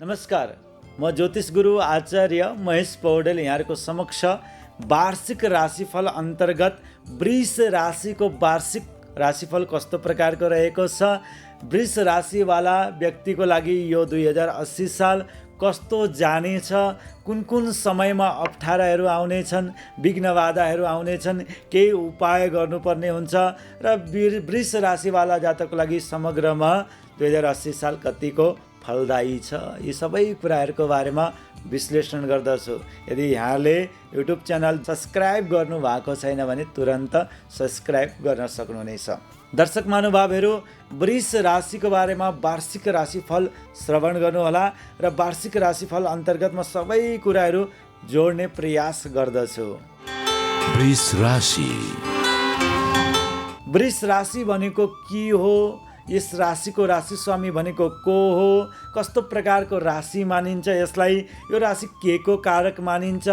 नमस्कार, म ज्योतिष गुरु आचार्य महेश पौडेल यहाँहरूको समक्ष वार्षिक राशिफल अन्तर्गत वृष राशिको वार्षिक राशिफल कस्तो प्रकारको रहेको छ, वृष राशिवाला व्यक्तिको लागि यो 2080 साल कस्तो जानेछ, कुन कुन समयमा अप्ठ्याराहरू आउनेछन्, विघ्न बाधाहरू आउनेछन्, केही उपाय गर्नुपर्ने हुन्छ र वृष राशिवाला जातकको लागि समग्रमा 2080 साल कतिको फलदायी छ, यी सबै कुराहरूको बारेमा विश्लेषण गर्दछु। यदि यहाँले युट्युब च्यानल सब्सक्राइब गर्नु भएको छैन भने तुरन्त सब्सक्राइब गर्न सक्नुहुनेछ। दर्शक महानुभावहरू, वृष राशिको बारेमा वार्षिक राशिफल श्रवण गर्नुहोला र वार्षिक राशिफल अन्तर्गत म सबै कुराहरू जोड्ने प्रयास गर्दछु। वृष राशि। वृष राशि भनेको के हो, यस राशिको राशि स्वामी भनेको को हो, कस्तो प्रकारको राशि मानिन्छ, यसलाई यो राशि के को कारक मानिन्छ,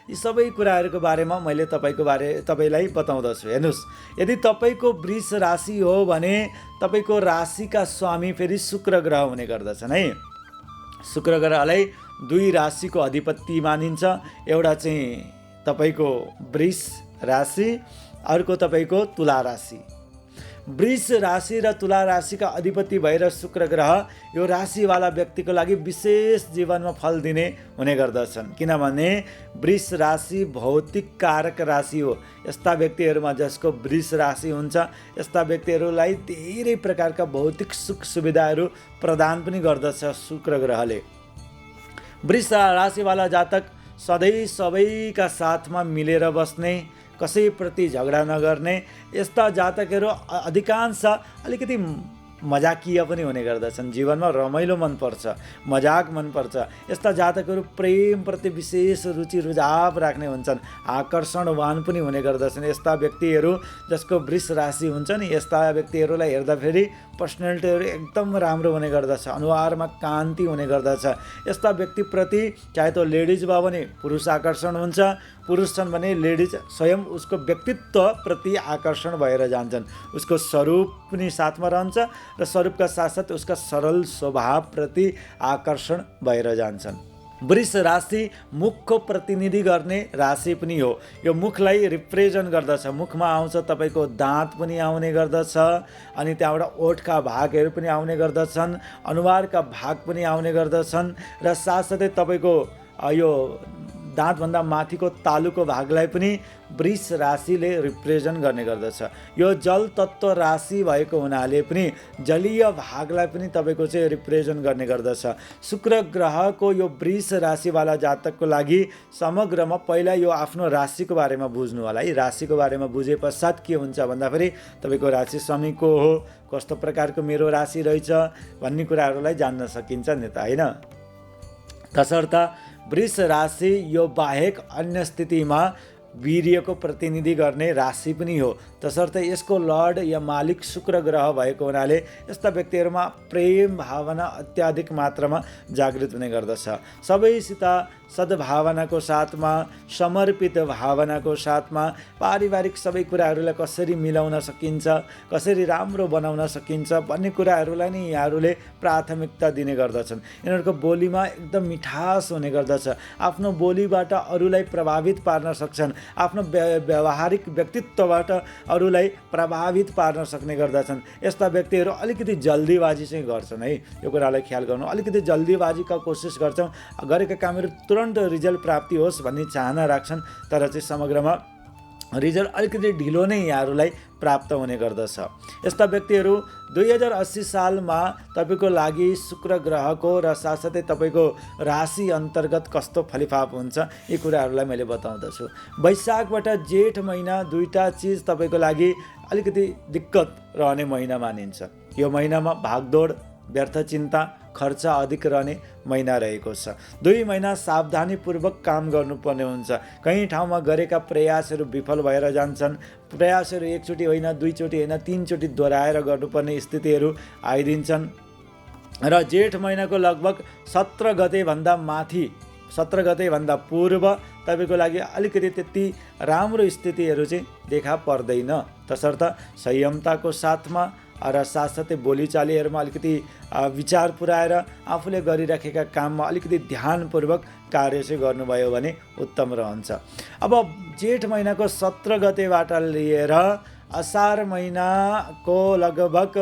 यी सबै कुराहरूको बारेमा मैले तपाईँलाई बताउँदछु। हेर्नुहोस्, यदि तपाईँको वृष राशि हो भने तपाईँको राशिका स्वामी फेरि शुक्र ग्रह हुने गर्दछन् है। शुक्र ग्रहलाई दुई राशिको अधिपति मानिन्छ, एउटा चाहिँ तपाईँको वृष राशि, अर्को तपाईँको तुला राशि। वृष राशि र तुला राशिका अधिपति भएर शुक्र ग्रह यो राशिवाला व्यक्तिको लागि विशेष जीवनमा फल दिने हुने गर्दछन्, किनभने वृष राशि भौतिक कारक राशि हो। यस्ता व्यक्तिहरूमा जसको वृष राशि हुन्छ, यस्ता व्यक्तिहरूलाई धेरै प्रकारका भौतिक सुख सुविधाहरू प्रदान पनि गर्दछ शुक्र ग्रहले। वृष राशिवाला जातक सधैँ सबैका साथमा मिलेर बस्ने, कसैप्रति झगडा नगर्ने, यस्ता जातकहरू अधिकांश अलिकति मजाकिया पनि हुने गर्दछन्। जीवनमा रमाइलो मनपर्छ, मजाक मनपर्छ। यस्ता जातकहरू प्रेमप्रति विशेष रुचि रुझाव राख्ने हुन्छन्, आकर्षणवान पनि हुने गर्दछन्। यस्ता व्यक्तिहरू जसको वृष राशि हुन्छ नि, यस्ता व्यक्तिहरूलाई हेर्दाखेरि पर्सनालिटीहरू एकदम राम्रो हुने गर्दछ, अनुहारमा कान्ति हुने गर्दछ। यस्ता व्यक्तिप्रति चाहे त लेडिज भयो भने पुरुष आकर्षण हुन्छ, पुरुष छन् भने लेडिज स्वयं उसको व्यक्तित्वप्रति आकर्षण भएर जान्छन्। उसको स्वरूप पनि साथमा रहन्छ र स्वरूपका साथसाथ उसका सरल स्वभावप्रति आकर्षण भएर जान्छन्। वृष राशि मुखको प्रतिनिधि गर्ने राशि पनि हो। यो मुखलाई रिप्रेजेन्ट गर्दछ। मुखमा आउँछ तपाईँको दाँत पनि आउने गर्दछ, अनि त्यहाँबाट ओठका भागहरू पनि आउने गर्दछन्, अनुहारका भाग पनि आउने गर्दछन् र साथसाथै तपाईँको यो दाँतभन्दा माथिको तालुको भागलाई पनि वृष राशिले रिप्रेजेन्ट गर्ने गर्दछ। यो जल तत्त्व राशि भएको हुनाले पनि जलीय भागलाई पनि तपाईँको चाहिँ रिप्रेजेन्ट गर्ने गर्दछ। शुक्र ग्रहको यो वृष राशिवाला जातकको लागि समग्रमा पहिला यो आफ्नो राशिको बारेमा बुझ्नु होला है। राशिको बारेमा बुझे पश्चात के हुन्छ भन्दाखेरि तपाईँको राशि स्वामी को हो, कस्तो प्रकारको मेरो राशि रहेछ भन्ने कुराहरूलाई जान्न सकिन्छ नि त, होइन। तसर्थ वृष राशि यो बाहेक अन्य स्थितिमा वीर्यको प्रतिनिधि गर्ने राशि पनि हो। तसर्थ यसको लर्ड या मालिक शुक्र ग्रह भएको हुनाले यस्ता व्यक्तिहरूमा प्रेम भावना अत्याधिक मात्रामा जागृत हुने गर्दछ। सबैसित सद्भावनाको साथमा, समर्पित भावनाको साथमा पारिवारिक सबै कुराहरूलाई कसरी मिलाउन सकिन्छ, कसरी राम्रो बनाउन सकिन्छ भन्ने कुराहरूलाई नै यहाँहरूले प्राथमिकता दिने गर्दछन्। यिनीहरूको बोलीमा एकदम मिठास हुने गर्दछ। आफ्नो बोलीबाट अरूलाई प्रभावित पार्न सक्छन्, आफ्नो व्यावहारिक व्यक्तित्वबाट अरूलाई प्रभावित पार्न सक्ने गर्दछन्। यस्ता व्यक्तिहरू अलिकति जल्दीबाजी चाहिँ गर्छन् है, यो कुरालाई ख्याल गर्नु। अलिकति जल्दीबाजीका कोसिस गर्छौँ, गरेका कामहरू तुरन्त रिजल्ट प्राप्ति होस् भन्ने चाहना राख्छन्, तर चाहिँ समग्रमा रिजल्ट अलिकति ढिलो नै यहाँहरूलाई प्राप्त हुने गर्दछ। यस्ता व्यक्तिहरू 2080 सालमा तपाईँको लागि शुक्र ग्रहको र साथसाथै तपाईँको राशि अन्तर्गत कस्तो फलिफाप हुन्छ यी कुराहरूलाई मैले बताउँदछु। वैशाखबाट जेठ महिना दुईवटा चिज तपाईँको लागि अलिकति दिक्कत रहने महिना मानिन्छ। यो महिनामा भागदौड, व्यर्थ चिन्ता, खर्च अधिक रहने महिना रहेको छ। 2 महिना सावधानीपूर्वक काम गर्नुपर्ने हुन्छ। कहीँ ठाउँमा गरेका प्रयासहरू विफल भएर जान्छन्। प्रयासहरू एकचोटि होइन, दुईचोटि होइन, 3 चोटि दोहोऱ्याएर गर्नुपर्ने स्थितिहरू आइदिन्छन्। र जेठ महिनाको लगभग 17 गतेभन्दा माथि, 17 गतेभन्दा पूर्व तपाईँको लागि अलिकति त्यति राम्रो स्थितिहरू चाहिँ देखा पर्दैन। तसर्थ संयमताको साथमा र साथसाथै बोलीचालीहरूमा अलिकति विचार पुर्याएर आफूले गरिराखेका काममा अलिकति ध्यानपूर्वक कार्य चाहिँ गर्नुभयो भने उत्तम रहन्छ। अब जेठ महिनाको 17 गतेबाट लिएर असार महिनाको लगभग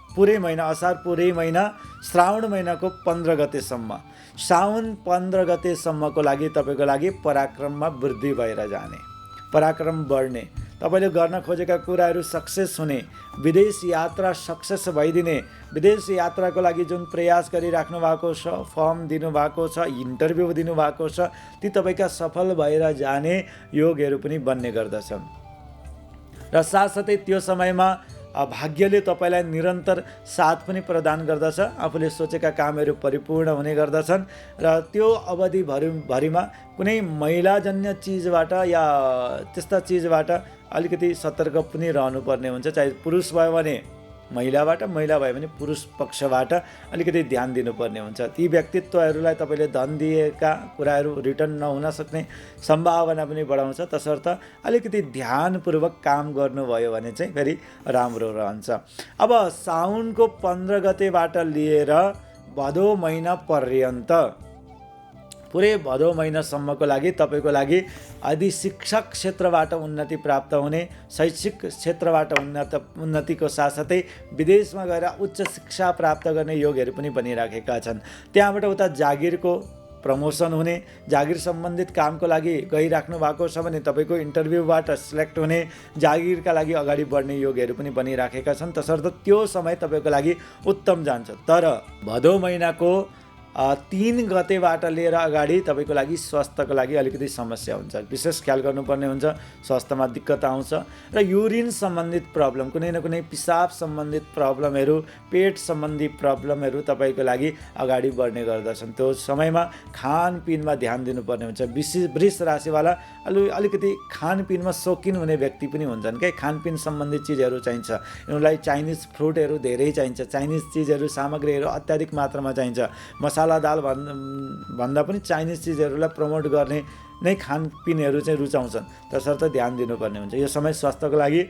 पुरै महिना, असार पुरै महिना, श्रावण महिनाको 15 गतेसम्म, साउन 15 गतेसम्मको लागि तपाईँको लागि पराक्रममा वृद्धि भएर जाने, पराक्रम बढ्ने, तपाईँले गर्न खोजेका कुराहरू सक्सेस हुने, विदेश यात्रा सक्सेस भइदिने, विदेश यात्राको लागि जुन प्रयास गरिराख्नु भएको छ, फर्म दिनुभएको छ, इन्टरभ्यू दिनुभएको छ, ती तपाईँका सफल भएर जाने योगहरू पनि बन्ने गर्दछन्। र साथसाथै त्यो समयमा भाग्यले तपाईँलाई निरन्तर साथ पनि प्रदान गर्दछ, आफूले सोचेका कामहरू परिपूर्ण हुने गर्दछन्। र त्यो अवधिभरिमा कुनै महिलाजन्य चिजबाट या त्यस्ता चिजबाट अलिकति सतर्क पनि रहनुपर्ने हुन्छ। चाहे पुरुष भयो भने महिलाबाट, महिला भयो भने पुरुष पक्षबाट अलिकति ध्यान दिनुपर्ने हुन्छ। ती व्यक्तित्वहरूलाई तपाईँले धन दिएका कुराहरू रिटर्न नहुन सक्ने सम्भावना पनि बढाउँछ। तसर्थ अलिकति ध्यानपूर्वक काम गर्नुभयो भने चाहिँ फेरि राम्रो रहन्छ। अब साउनको 15 गतेबाट लिएर भदौ महिना पर्यन्त, पुरै भदौ महिनासम्मको लागि तपाईँको लागि यदि शिक्षा क्षेत्रबाट उन्नति प्राप्त हुने, शैक्षिक क्षेत्रबाट उन्नतिको साथसाथै विदेशमा गएर उच्च शिक्षा प्राप्त गर्ने योगहरू पनि बनिराखेका छन्। त्यहाँबाट उता जागिरको प्रमोसन हुने, जागिर सम्बन्धित कामको लागि गइराख्नु भएको छ भने तपाईँको इन्टरभ्यूबाट सिलेक्ट हुने, जागिरका लागि अगाडि बढ्ने योगहरू पनि बनिराखेका छन्। तसर्थ त्यो समय तपाईँको लागि उत्तम जान्छ। तर भदौ महिनाको 3 गतेबाट लिएर अगाडि तपाईँको लागि स्वास्थ्यको लागि अलिकति समस्या हुन्छ, विशेष ख्याल गर्नुपर्ने हुन्छ। स्वास्थ्यमा दिक्कत आउँछ र युरिन सम्बन्धित प्रब्लम, कुनै न कुनै पिसाब सम्बन्धित प्रब्लमहरू, पेट सम्बन्धी प्रब्लमहरू तपाईँको लागि अगाडि बढ्ने गर्दछन्। त्यो समयमा खानपिनमा ध्यान दिनुपर्ने हुन्छ। वृष राशिवाला अलिकति खानपिनमा शौकिन हुने व्यक्ति पनि हुन्छन् क्या, खानपिन सम्बन्धी चिजहरू चाहिन्छ उनीहरूलाई। चाइनिज फ्रुटहरू धेरै चाहिन्छ, चाइनिज चिजहरू, सामग्रीहरू अत्याधिक मात्रामा चाहिन्छ। मसाला दाल भन्दा पनि चाइनिज चिजहरूलाई प्रमोट गर्ने नै खानपिनहरू चाहिँ रुचाउँछन्। तसर्थ ध्यान दिनुपर्ने हुन्छ। यो समय स्वास्थ्यको लागि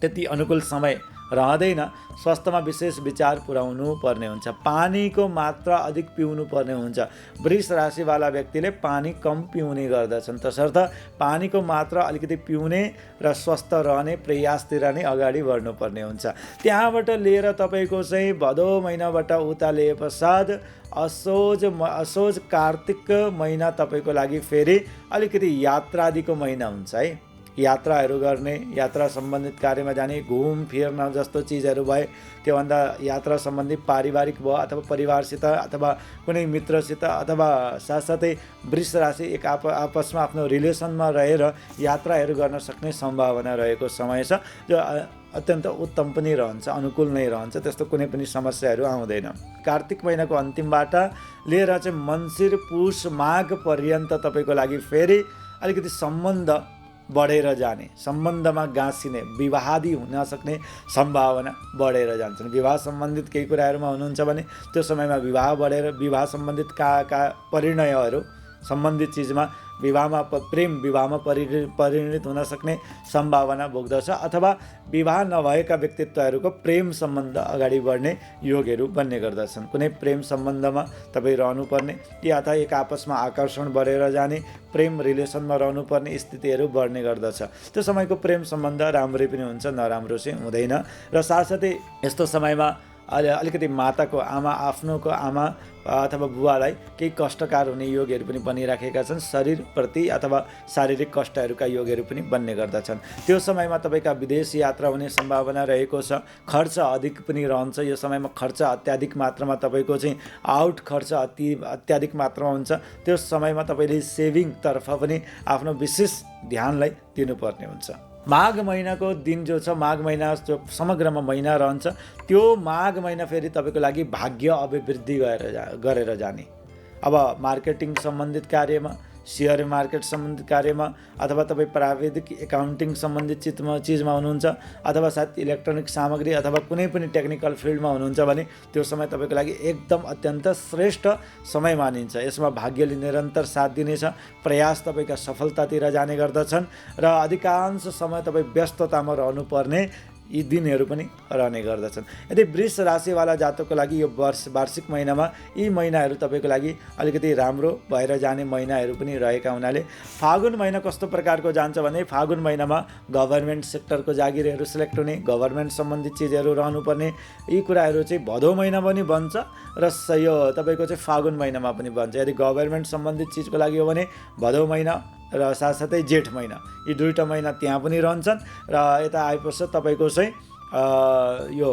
त्यति अनुकूल समय रहँदैन, स्वास्थ्यमा विशेष विचार पुर्याउनु पर्ने हुन्छ। पानीको मात्रा अधिक पिउनु पर्ने हुन्छ। वृष राशिवाला व्यक्तिले पानी कम पिउने गर्दछन्। तसर्थ पानीको मात्रा अलिकति पिउने र स्वस्थ रहने प्रयासतिर नै अगाडि बढ्नुपर्ने हुन्छ। त्यहाँबाट लिएर तपाईँको चाहिँ भदौ महिनाबाट उता लिए पश्चात असोज कार्तिक महिना तपाईँको लागि फेरि अलिकति यात्रादिको महिना हुन्छ है। यात्राहरू गर्ने, यात्रा सम्बन्धित कार्यमा जाने, घुम फिर्न जस्तो चिजहरू भए, त्योभन्दा यात्रा सम्बन्धी पारिवारिक भयो अथवा परिवारसित अथवा कुनै मित्रसित अथवा साथसाथै वृष राशि एक आपसमा आफ्नो रिलेसनमा रहेर यात्राहरू गर्न सक्ने सम्भावना रहेको समय छ, जो अत्यन्त उत्तम पनि रहन्छ, अनुकूल नै रहन्छ। त्यस्तो कुनै पनि समस्याहरू आउँदैन। कार्तिक महिनाको अन्तिमबाट लिएर चाहिँ मङ्सिर पुष माघ पर्यन्त तपाईँको लागि फेरि अलिकति सम्बन्ध बढेर जाने, सम्बन्धमा गाँसिने, विवाहादि हुन सक्ने सम्भावना बढेर जान्छन्। विवाह सम्बन्धित केही कुराहरूमा हुनुहुन्छ भने त्यो समयमा विवाह बढेर विवाह सम्बन्धित परिणयहरू सम्बन्धित चिजमा विवाहमा प्रेम विवाहमा परिणित हुन सक्ने सम्भावना बोक्दछ। अथवा विवाह नभएका व्यक्तित्वहरूको प्रेम सम्बन्ध अगाडि बढ्ने योगहरू बन्ने गर्दछन्। कुनै प्रेम सम्बन्धमा तपाईँ रहनुपर्ने या अथवा एक आपसमा आकर्षण बढेर जाने, प्रेम रिलेसनमा रहनुपर्ने स्थितिहरू बढ्ने गर्दछ। त्यो समयको प्रेम सम्बन्ध राम्रै पनि हुन्छ, नराम्रो चाहिँ हुँदैन। र साथसाथै यस्तो समयमा अलिकति माताको आफ्नोको आमा अथवा बुवालाई केही कष्टकार हुने योगहरू पनि बनिराखेका छन्। शरीरप्रति अथवा शारीरिक कष्टहरूका योगहरू पनि बन्ने गर्दछन्। त्यो समयमा तपाईँका विदेश यात्रा हुने सम्भावना रहेको छ। खर्च अधिक पनि रहन्छ। यो समयमा खर्च अत्याधिक मात्रामा तपाईँको चाहिँ आउट खर्च अत्याधिक मात्रामा हुन्छ। त्यो समयमा तपाईँले सेभिङतर्फ पनि आफ्नो विशेष ध्यानलाई दिनुपर्ने हुन्छ। माघ महिनाको दिन जो छ, माघ महिना जो समग्रमा महिना रहन्छ, त्यो माघ महिना फेरि तपाईँको लागि भाग्य अभिवृद्धि गरेर जाने। अब मार्केटिङ सम्बन्धित कार्यमा, सेयर मार्केट सम्बन्धित कार्यमा, अथवा तपाईँ प्राविधिक एकाउन्टिङ सम्बन्धित चिजमा हुनुहुन्छ, अथवा सायद इलेक्ट्रोनिक सामग्री अथवा कुनै पनि टेक्निकल फिल्डमा हुनुहुन्छ भने त्यो समय तपाईँको लागि एकदम अत्यन्त श्रेष्ठ समय मानिन्छ। यसमा भाग्यले निरन्तर साथ दिनेछ। प्रयास तपाईँका सफलतातिर जाने गर्दछन् र अधिकांश समय तपाईँ व्यस्ततामा रहनुपर्ने यी दिनहरू पनि रहने गर्दछन्। यदि वृष राशिवाला जातकको लागि यो वार्षिक महिनामा यी महिनाहरू तपाईँको लागि अलिकति राम्रो भएर जाने महिनाहरू पनि रहेका हुनाले फागुन महिना कस्तो प्रकारको जान्छ भने फागुन महिनामा गभर्मेन्ट सेक्टरको जागिरहरू सिलेक्ट हुने, गभर्मेन्ट सम्बन्धित चिजहरू रहनुपर्ने, यी कुराहरू चाहिँ भदौ महिना पनि बन्छ र यो तपाईँको चाहिँ फागुन महिनामा पनि बन्छ। यदि गभर्मेन्ट सम्बन्धित चिजको लागि हो भने भदौ महिना र साथसाथै जेठ महिना, यी दुईवटा महिना त्यहाँ पनि रहन्छन् र यता आएपछि तपाईँको चाहिँ यो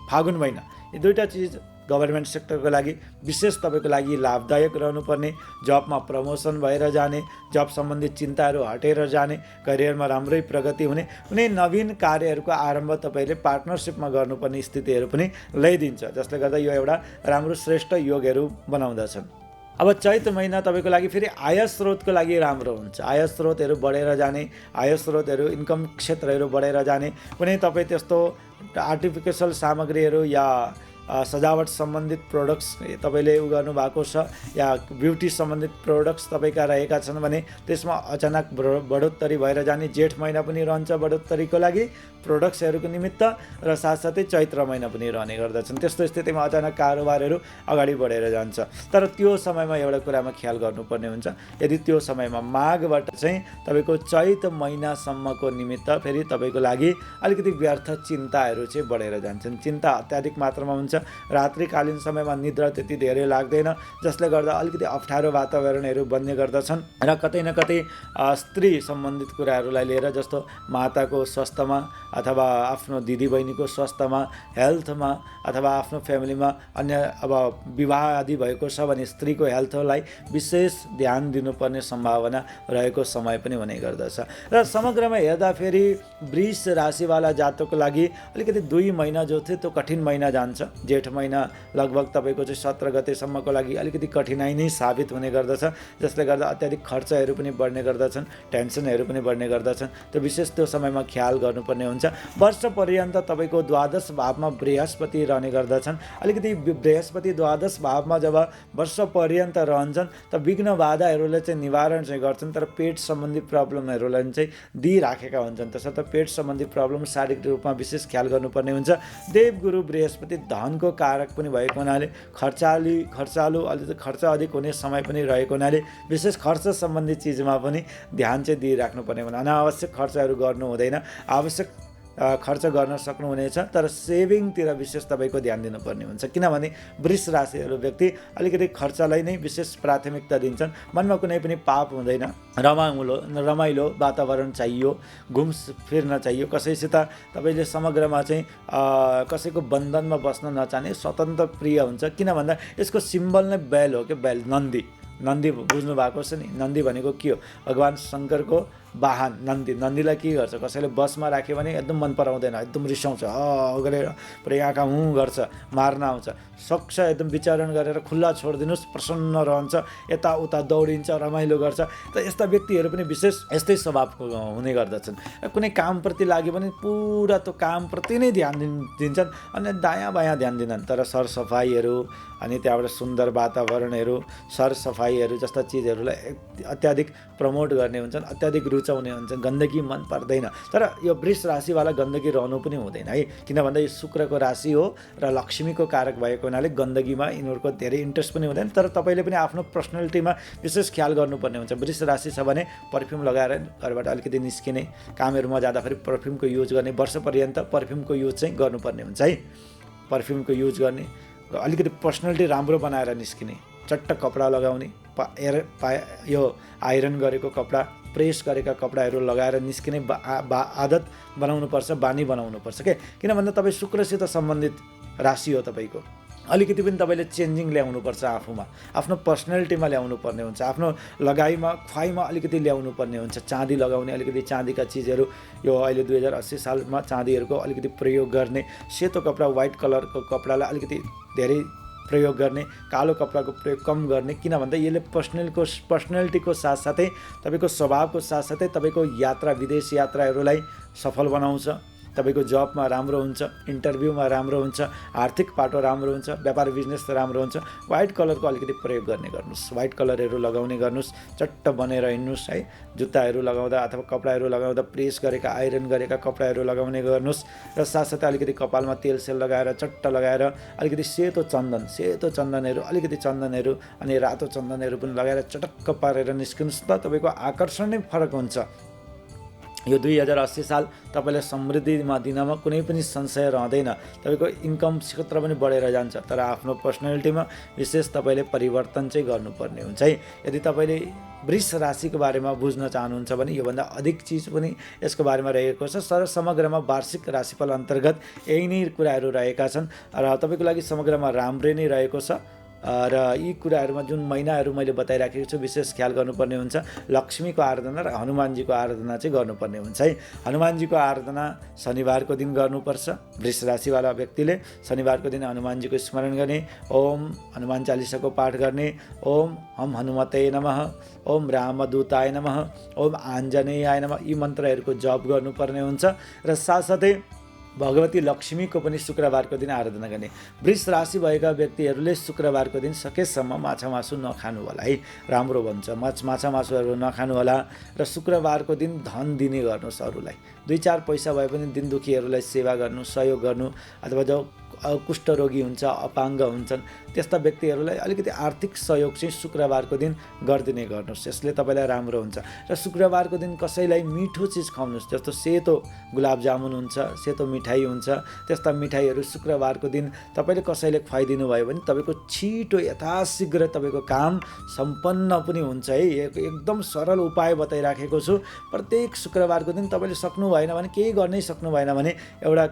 फागुन महिना, यी दुईवटा चिज गभर्मेन्ट सेक्टरको लागि विशेष तपाईँको लागि लाभदायक रहनुपर्ने, जबमा प्रमोसन भएर जाने, जब सम्बन्धित चिन्ताहरू हटेर जाने, करियरमा राम्रै प्रगति हुने, कुनै नवीन कार्यहरूको आरम्भ तपाईँले पार्टनरसिपमा गर्नुपर्ने स्थितिहरू पनि ल्याइदिन्छ, जसले गर्दा यो एउटा राम्रो श्रेष्ठ योगहरू बनाउँदछन्। अब चैत महिना तपाईँको लागि फेरि आय स्रोतको लागि राम्रो हुन्छ। आय स्रोतहरू बढेर जाने, आय स्रोतहरू इन्कम क्षेत्रहरू बढेर जाने, कुनै तपाईँ त्यस्तो आर्टिफिसियल सामग्रीहरू या सजावट सम्बन्धित प्रोडक्ट्स तपाईँले गर्नु भएको छ या ब्युटी सम्बन्धित प्रोडक्ट्स तपाईँका रहेका छन् भने त्यसमा अचानक बढोत्तरी भएर जाने। जेठ महिना पनि रहन्छ बढोत्तरीको लागि प्रोडक्ट्सहरूको निमित्त र साथसाथै चैत्र महिना पनि रहने गर्दछन्। त्यस्तो स्थितिमा अचानक कारोबारहरू अगाडि बढेर जान्छ। तर त्यो समयमा एउटा कुरामा ख्याल गर्नुपर्ने हुन्छ, यदि त्यो समयमा माघबाट चाहिँ तपाईँको चैत महिनासम्मको निमित्त फेरि तपाईँको लागि अलिकति व्यर्थ चिन्ताहरू चाहिँ बढेर जान्छन्। चिन्ता अत्याधिक मात्रामा हुन्छ, रात्रिकालीन समयमा निद्रा त्यति धेरै लाग्दैन, जसले गर्दा अलिकति अप्ठ्यारो वातावरणहरू बन्ने गर्दछन् र कतै न कतै स्त्री सम्बन्धित कुराहरूलाई लिएर, जस्तो माताको स्वास्थ्यमा अथवा आफ्नो दिदीबहिनीको स्वास्थ्यमा, हेल्थमा अथवा आफ्नो फ्यामिलीमा अन्य अब विवाह आदि भएको छ भने स्त्रीको हेल्थलाई विशेष ध्यान दिनुपर्ने सम्भावना रहेको समय पनि हुने गर्दछ। र समग्रमा हेर्दाखेरि वृष राशिवाला जातकको लागि अलिकति 2 महिना जो थियो त्यो कठिन महिना जान्छ। जेठ महिना लगभग तपाईँको चाहिँ 17 गतेसम्मको लागि अलिकति कठिनाइ नै साबित हुने गर्दछ, जसले गर्दा अत्याधिक खर्चहरू पनि बढ्ने गर्दछन्, टेन्सनहरू पनि बढ्ने गर्दछन्। त्यो विशेष त्यो समयमा ख्याल गर्नुपर्ने हुन्छ। वर्ष पर्यन्त तपाईँको द्वादश भावमा बृहस्पति रहने गर्दछन्। अलिकति बृहस्पति द्वादश भावमा जब वर्ष पर्यन्त रहन्छन् त विघ्न बाधाहरूले चाहिँ निवारण चाहिँ गर्छन्, तर पेट सम्बन्धी प्रब्लमहरूलाई चाहिँ दिइराखेका हुन्छन्। तसर्थ पेट सम्बन्धी प्रब्लम शारीरिक रूपमा विशेष ख्याल गर्नुपर्ने हुन्छ। देवगुरु बृहस्पति धनको कारक पनि भएको हुनाले खर्चालु अलिकति खर्च अधिक हुने समय पनि रहेको हुनाले विशेष खर्च सम्बन्धी चिजमा पनि ध्यान चाहिँ दिइराख्नुपर्ने हुन्छ। अनावश्यक खर्चहरू गर्नु हुँदैन, आवश्यक खर्च गर्न सक्नुहुनेछ, तर सेभिङतिर विशेष तपाईँको ध्यान दिनुपर्ने हुन्छ। किनभने वृष राशिहरू व्यक्ति अलिकति खर्चलाई नै विशेष प्राथमिकता दिन्छन्। मनमा कुनै पनि पाप हुँदैन, रमाइलो वातावरण चाहियो, घुम फिर्न चाहियो। कसैसित तपाईँले समग्रमा चाहिँ कसैको बन्धनमा बस्न नचाहने, स्वतन्त्र प्रिय हुन्छ। किन भन्दा यसको सिम्बल नै बैल हो कि बैल, नन्दी बुझ्नु भएको छ नि। नन्दी भनेको के हो? भगवान् शङ्करको वाहन नन्दीलाई के गर्छ? कसैले बसमा राख्यो भने एकदम मन पराउँदैन, एकदम रिसाउँछ, गरेर पुरै आँखा हुँ गर्छ, मार्न आउँछ। सक्छ एकदम विचरण गरेर खुल्ला छोडिदिनुहोस्, प्रसन्न रहन्छ, यताउता दौडिन्छ, रमाइलो गर्छ। त यस्ता व्यक्तिहरू पनि विशेष यस्तै स्वभावको हुने गर्दछन्। कुनै कामप्रति लाग्यो भने पुरा त्यो कामप्रति नै ध्यान दिन्छन्, अनि दायाँ बायाँ ध्यान दिन्छन्। तर सरसफाइहरू अनि त्यहाँबाट सुन्दर वातावरणहरू, सरसफाइहरू जस्ता चिजहरूलाई अत्याधिक प्रमोट गर्ने हुन्छन्, अत्याधिक रुचाउने हुन्छन्। गन्दगी मन पर्दैन, तर यो वृष राशिवाला गन्दगी रहनु पनि हुँदैन है। किन भन्दा यो शुक्रको राशि हो र लक्ष्मीको कारक भएको हुनाले गन्दगीमा यिनीहरूको धेरै इन्ट्रेस्ट पनि हुँदैन। तर तपाईँले पनि आफ्नो पर्सनालिटीमा विशेष ख्याल गर्नुपर्ने हुन्छ। वृष राशि छ भने पर्फ्युम लगाएर घरबाट अलिकति निस्किने, कामहरूमा जाँदाखेरि पर्फ्युमको युज गर्ने, वर्षपर्यन्त पर्फ्युमको युज चाहिँ गर्नुपर्ने हुन्छ है। पर्फ्युमको युज गर्ने, अलिकति पर्सनालिटी राम्रो बनाएर निस्किने, चट्ट कपडा लगाउने, यो आइरन गरेको कपडा, प्रेस गरेका कपडाहरू लगाएर निस्किने आदत बनाउनुपर्छ, बानी बनाउनुपर्छ के। किन भन्दा तपाईँ शुक्रसित सम्बन्धित राशि हो तपाईँको। अलिकति पनि तपाईँले चेन्जिङ ल्याउनुपर्छ आफूमा, आफ्नो पर्सनालिटीमा ल्याउनु पर्ने हुन्छ। आफ्नो लगाइमा खुवाइमा अलिकति ल्याउनु पर्ने हुन्छ। चाँदी लगाउने, अलिकति चाँदीका चिजहरू, यो अहिले 2080 सालमा चाँदीहरूको अलिकति प्रयोग गर्ने, सेतो कपडा व्हाइट कलरको कपडालाई अलिकति धेरै प्रयोग गर्ने, कालो कपडाको प्रयोग कम गर्ने। किन भन्दा यसले पर्सनालिटीको साथसाथै तपाईँको स्वभावको साथसाथै तपाईँको यात्रा, विदेश यात्राहरूलाई सफल बनाउँछ। तपाईँको जबमा राम्रो हुन्छ, इन्टरभ्यूमा राम्रो हुन्छ, आर्थिक पाटो राम्रो हुन्छ, व्यापार बिजनेस राम्रो हुन्छ। व्हाइट कलरको अलिकति प्रयोग गर्ने गर्नुहोस्, व्हाइट कलरहरू लगाउने गर्नुहोस्, चट्ट बनेर हिँड्नुहोस् है। जुत्ताहरू लगाउँदा अथवा कपडाहरू लगाउँदा प्रेस गरेका आइरन गरेका कपडाहरू लगाउने गर्नुहोस् र साथसाथै अलिकति कपालमा तेल सेल लगाएर चट्ट लगाएर अलिकति सेतो चन्दनहरू अलिकति चन्दनहरू अनि रातो चन्दनहरू पनि लगाएर चटक्क पारेर निस्किनुहोस् त तपाईँको आकर्षण नै फरक हुन्छ। यो 2080 साल तपाईँलाई समृद्धिमा दिनमा कुनै पनि संशय रहँदैन। तपाईँको इन्कम क्षेत्र पनि बढेर जान्छ, तर आफ्नो पर्सनालिटीमा विशेष तपाईँले परिवर्तन चाहिँ गर्नुपर्ने हुन्छ है। यदि तपाईँले वृष राशिको बारेमा बुझ्न चाहनुहुन्छ भने योभन्दा अधिक चिज पनि यसको बारेमा रहेको छ। समग्रमा वार्षिक राशिफल अन्तर्गत यही नै कुराहरू रहेका छन् र तपाईँको लागि समग्रमा राम्रै नै रहेको छ। र यी कुराहरूमा जुन महिनाहरू मैले बताइराखेको छु विशेष ख्याल गर्नुपर्ने हुन्छ। लक्ष्मीको आराधना र हनुमानजीको आराधना चाहिँ गर्नुपर्ने हुन्छ है। हनुमानजीको आराधना शनिबारको दिन गर्नुपर्छ। वृष राशिवाला व्यक्तिले शनिबारको दिन हनुमानजीको स्मरण गर्ने, ओम हनुमान चालिसाको पाठ गर्ने, ओम हम हनुमते नमः, ओम रामदूताय नमः, ओम आञ्जनेयाय नमः, यी मन्त्रहरूको जप गर्नुपर्ने हुन्छ। र साथसाथै भगवती लक्ष्मीको पनि शुक्रबारको दिन आराधना गर्ने। वृष राशि भएका व्यक्तिहरूले शुक्रबारको दिन सकेसम्म माछा मासु नखानु होला है, राम्रो भन्छ। माछा मासुहरू नखानु होला र शुक्रबारको दिन धन दिने गर्नुहोस् अरूलाई। 2-4 पैसा भए पनि दिन दुखीहरूलाई सेवा गर्नु, सहयोग गर्नु, अथवा जो कुष्ठरोगी हुन्छ, अपाङ्ग हुन्छन् त्यस्ता व्यक्तिहरूलाई अलिकति आर्थिक सहयोग चाहिँ शुक्रबारको दिन गरिदिने गर्नुहोस्। यसले तपाईँलाई राम्रो हुन्छ। र शुक्रबारको दिन कसैलाई मिठो चिज खुवाउनुहोस्, जस्तो सेतो गुलाब जामुन हुन्छ, सेतो मिठाई हुन्छ, त्यस्ता मिठाईहरू शुक्रबारको दिन तपाईँले कसैले खुवाइदिनु भयो भने तपाईँको छिटो यथाशीघ्र तपाईँको काम सम्पन्न पनि हुन्छ है। एकदम सरल उपाय बताइराखेको छु। प्रत्येक शुक्रबारको दिन तपाईँले सक्नु भएन भने, केही गर्नै सक्नु भएन भने एउटा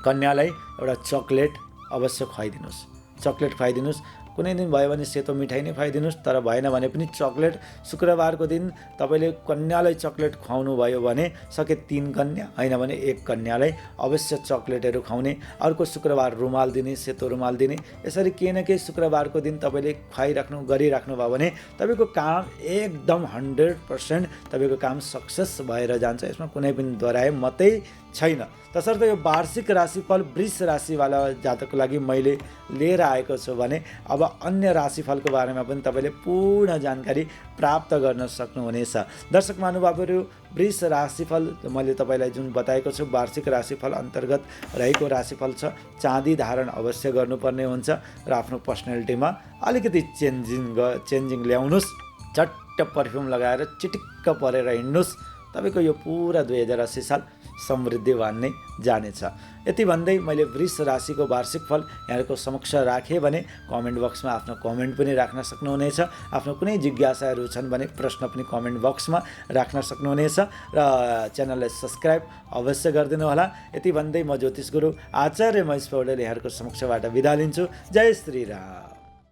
कन्यालाई एउटा चक्लेट अवश्य खुवाइदिनुहोस्। चक्लेट खुवाइदिनुहोस्। कुनै दिन भयो भने सेतो मिठाई नै खुवाइदिनुहोस्, तर भएन भने पनि चक्लेट शुक्रबारको दिन तपाईँले कन्यालाई चक्लेट खुवाउनु भयो भने सके 3 कन्या, होइन भने 1 कन्यालाई अवश्य चक्लेटहरू खुवाउने। अर्को शुक्रबार रुमाल दिने, सेतो रुमाल दिने। यसरी केही न केही शुक्रबारको दिन तपाईँले गरिराख्नु भयो भने तपाईँको काम एकदम 100% तपाईँको काम सक्सेस भएर जान्छ। यसमा कुनै पनि दोहोऱ्याइ मात्रै छैन। तसर्थ यो वार्षिक राशिफल वृष राशिवाला जातकको लागि मैले लिएर आएको छु भने अब अन्य राशिफलको बारेमा पनि तपाईँले पूर्ण जानकारी प्राप्त गर्न सक्नुहुनेछ। दर्शक महानुभावहरू, वृष राशिफल मैले तपाईँलाई जुन बताएको छु वार्षिक राशिफल अन्तर्गत रहेको राशिफल छ। चाँदी धारण अवश्य गर्नुपर्ने हुन्छ र आफ्नो पर्सनालिटीमा अलिकति चेन्जिङ ल्याउनुहोस्। चट्ट पर्फ्युम लगाएर चिटिक्क परेर हिँड्नुहोस्। तपाईँको यो पुरा 2080 साल समृद्धिवान नै जानेछ। यति भन्दै मैले वृष राशिको वार्षिक फल यहाँहरूको समक्ष राखेँ भने कमेन्ट बक्समा आफ्नो कमेन्ट पनि राख्न सक्नुहुनेछ। आफ्नो कुनै जिज्ञासाहरू छन् भने प्रश्न पनि कमेन्ट बक्समा राख्न सक्नुहुनेछ र च्यानललाई सब्सक्राइब अवश्य गरिदिनु होला। यति भन्दै म ज्योतिष गुरु आचार्य महेश पौडेल यहाँहरूको समक्षबाट बिदा लिन्छु। जय श्री राम।